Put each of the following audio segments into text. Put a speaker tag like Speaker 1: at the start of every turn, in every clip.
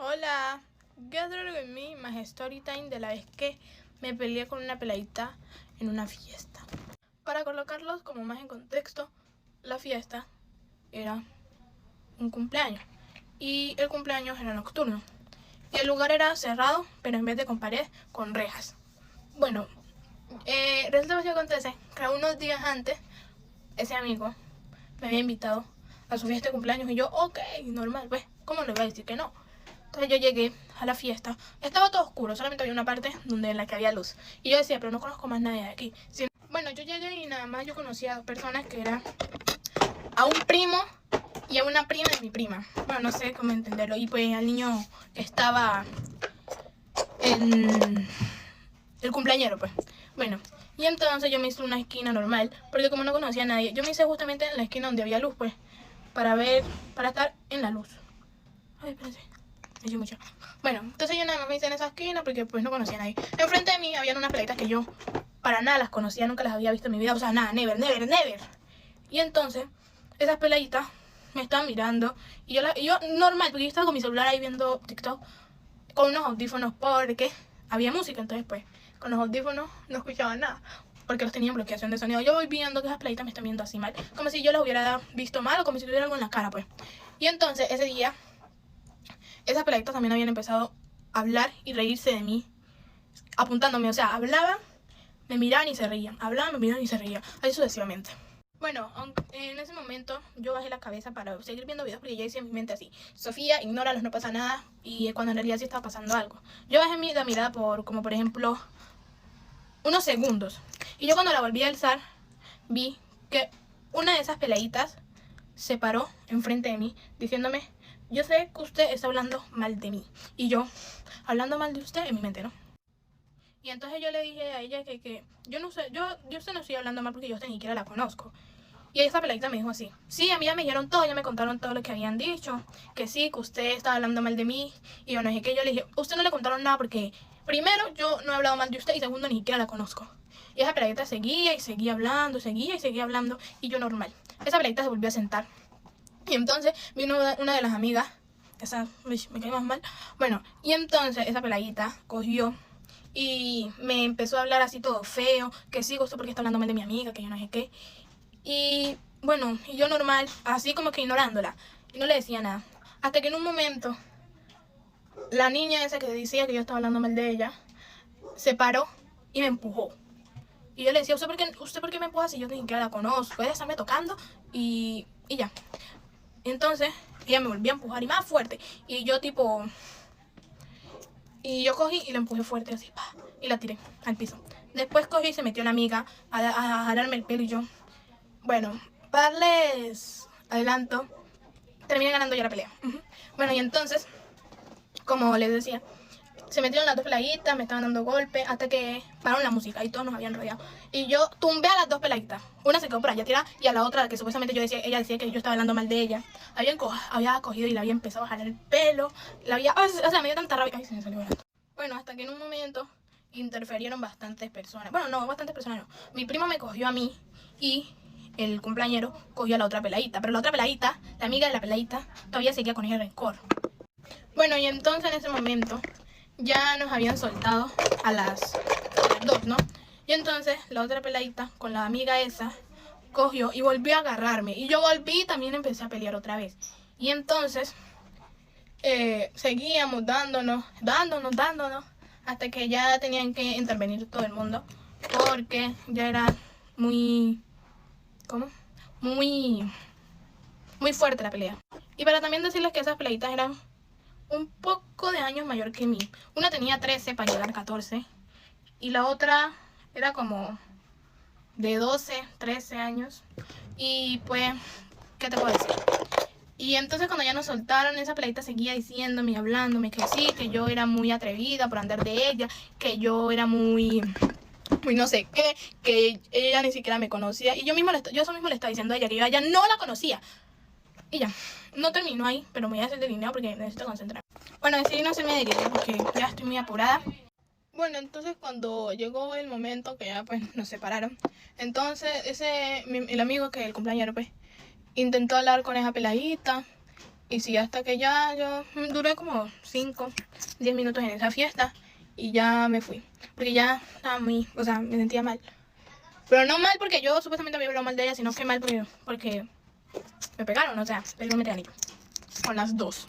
Speaker 1: Hola, gather with me, my story time de la vez que me peleé con una peladita en una fiesta. Para colocarlos como más en contexto, la fiesta era un cumpleaños y el cumpleaños era nocturno y el lugar era cerrado, pero en vez de con pared, con rejas. Bueno, resulta que acontece que unos días antes ese amigo me había invitado a su fiesta de cumpleaños y yo, ok, normal, pues, ¿cómo le voy a decir que no? Entonces yo llegué a la fiesta, estaba todo oscuro, solamente había una parte donde en la que había luz. Y yo decía, pero no conozco más nadie de aquí. Bueno, yo llegué y nada más yo conocía a dos personas, que eran a un primo y a una prima de mi prima. Bueno, no sé cómo entenderlo. Y pues al niño que estaba en el cumpleañero, pues. Bueno, y entonces yo me hice una esquina normal, porque como no conocía a nadie, yo me hice justamente en la esquina donde había luz, pues, para estar en la luz. Ay, espérense. Mucho. Bueno, entonces yo nada más me hice en esa esquina porque pues no conocía a nadie. Enfrente de mí habían unas pleitas que yo para nada las conocía, nunca las había visto en mi vida. O sea, nada, never. Y entonces esas peladitas me estaban mirando y yo normal, porque yo estaba con mi celular ahí viendo TikTok con unos audífonos porque había música. Entonces pues con los audífonos no escuchaba nada porque los tenía en bloqueación de sonido. Yo voy viendo que esas peladitas me están viendo así mal, como si yo las hubiera visto mal o como si tuviera algo en la cara, pues. Y entonces ese día esas peladitas también habían empezado a hablar y reírse de mí, apuntándome. O sea, hablaban, me miraban y se reían. Hablaban, me miraban y se reían. Así sucesivamente. Bueno, en ese momento yo bajé la cabeza para seguir viendo videos porque ya hice en mi mente así: Sofía, ignóralos, no pasa nada. Y cuando en realidad sí estaba pasando algo. Yo bajé la mirada como por ejemplo unos segundos. Y yo cuando la volví a alzar vi que una de esas peladitas se paró enfrente de mí diciéndome: yo sé que usted está hablando mal de mí. Y yo, hablando mal de usted en mi mente, ¿no? Y entonces yo le dije a ella que yo no sé, yo usted no estoy hablando mal porque yo usted ni siquiera la conozco. Y esa peladita me dijo así: sí, a mí ya me dijeron todo, ya me contaron todo lo que habían dicho, que sí, que usted estaba hablando mal de mí. Y yo no sé qué, yo le dije: usted no le contaron nada porque primero yo no he hablado mal de usted y segundo ni siquiera la conozco. Y esa peladita seguía y seguía hablando, y yo normal. Esa peladita se volvió a sentar. Y entonces vino una de las amigas, esa me cae más mal. Bueno, y entonces esa peladita cogió y me empezó a hablar así todo feo, que sí, gusto porque está hablando mal de mi amiga, que yo no sé qué. Y bueno, y yo normal, así como que ignorándola, y no le decía nada. Hasta que en un momento, la niña esa que decía que yo estaba hablando mal de ella, se paró y me empujó. Y yo le decía: ¿usted por qué me empuja si yo ni siquiera la conozco? Puede estarme tocando y ya. Entonces ella me volvió a empujar y más fuerte. Y yo cogí y la empujé fuerte así, y la tiré al piso. Después cogí y se metió la amiga a jalarme el pelo y yo, bueno, para darles adelanto, terminé ganando ya la pelea. Bueno, y entonces, como les decía, se metieron las dos peladitas, me estaban dando golpes, hasta que pararon la música y todos nos habían rodeado. Y yo tumbé a las dos peladitas. Una se quedó por allá tirada y a la otra, que supuestamente ella decía que yo estaba hablando mal de ella, había cogido y la había empezado a jalar el pelo. O sea, me dio tanta rabia. Ay, se me salió barato. Bueno, hasta que en un momento interferieron bastantes personas. Bueno, no, bastantes personas no. Mi primo me cogió a mí y el cumpleañero cogió a la otra peladita. Pero la otra peladita, la amiga de la peladita, todavía seguía con ese rencor. Bueno, y entonces en ese momento ya nos habían soltado a las dos, ¿no? Y entonces la otra peladita con la amiga esa cogió y volvió a agarrarme. Y yo volví y también empecé a pelear otra vez. Y entonces seguíamos dándonos, hasta que ya tenían que intervenir todo el mundo. Porque ya era muy fuerte la pelea. Y para también decirles que esas peladitas eran un poco de años mayor que mí. Una tenía 13 para llegar a 14 y la otra era como de 12, 13 años. Y pues, ¿qué te puedo decir? Y entonces cuando ya nos soltaron, esa peladita seguía diciéndome y hablándome que sí, que yo era muy atrevida por andar de ella, que yo era muy no sé qué, que ella ni siquiera me conocía. Y yo eso mismo le estaba diciendo a ella, que yo a ella no la conocía. Y ya, no terminó ahí, pero me voy a hacer delineado porque necesito concentrar. Bueno, decidí no hacerme delineado porque ya estoy muy apurada. Bueno, entonces cuando llegó el momento que ya pues nos separaron, entonces el amigo que el cumpleañero pues intentó hablar con esa peladita Y sí, hasta que ya yo duré como 5, 10 minutos en esa fiesta y ya me fui. Porque ya estaba muy, o sea, me sentía mal. Pero no mal porque yo supuestamente había hablado mal de ella, sino que mal porque me pegaron, o sea, perdí un anillo. Con las dos.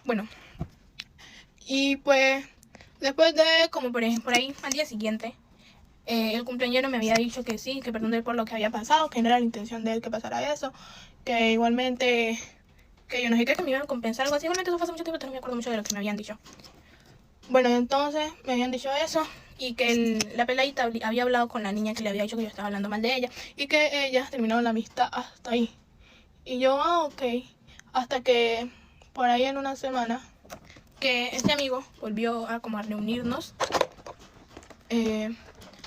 Speaker 1: Bueno. Y pues, después de como por ahí, al día siguiente, el cumpleañero me había dicho que sí, que perdón por lo que había pasado, que no era la intención de él que pasara eso, que igualmente, que yo no sé qué, que me iban a compensar algo así. Igualmente eso fue hace mucho tiempo, pero no me acuerdo mucho de lo que me habían dicho. Bueno, entonces me habían dicho eso y que la peladita había hablado con la niña que le había dicho que yo estaba hablando mal de ella y que ellas terminaron la amistad hasta ahí. Y yo, ok, hasta que por ahí en una semana que este amigo volvió a como a reunirnos,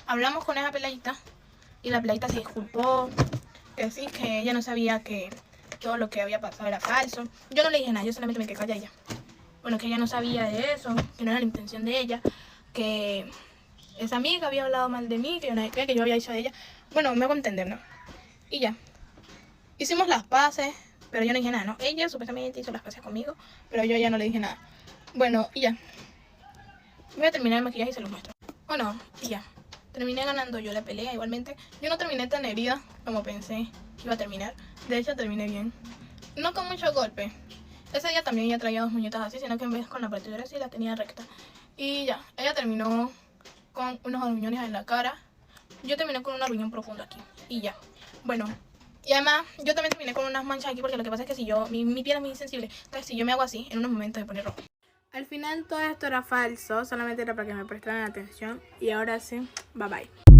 Speaker 1: hablamos con esa peladita y la peladita se disculpó, que sí, que ella no sabía que todo lo que había pasado era falso. Yo no le dije nada, yo solamente me quedé callada ella. Bueno, que ella no sabía de eso, que no era la intención de ella, que esa amiga había hablado mal de mí, que yo no sé qué, que yo había dicho de ella. Bueno, me hago entender, ¿no? Y ya. Hicimos las paces, pero yo no dije nada, ¿no? Ella supuestamente hizo las paces conmigo, pero yo ya no le dije nada. Bueno, y ya. Voy a terminar el maquillaje y se los muestro. Bueno, y ya. Terminé ganando yo la pelea igualmente. Yo no terminé tan herida como pensé que iba a terminar. De hecho, terminé bien. No con mucho golpe. Ese día también ella traía 2 muñecas así, sino que en vez con la partidura así la tenía recta. Y ya, ella terminó con unos aruñones en la cara. Yo terminé con un aruñón profundo aquí. Y ya. Bueno, y además yo también terminé con unas manchas aquí porque lo que pasa es que si yo, mi piel es muy sensible. Entonces si yo me hago así, en unos momentos se pone rojo. Al final todo esto era falso, solamente era para que me prestaran atención. Y ahora sí, bye bye.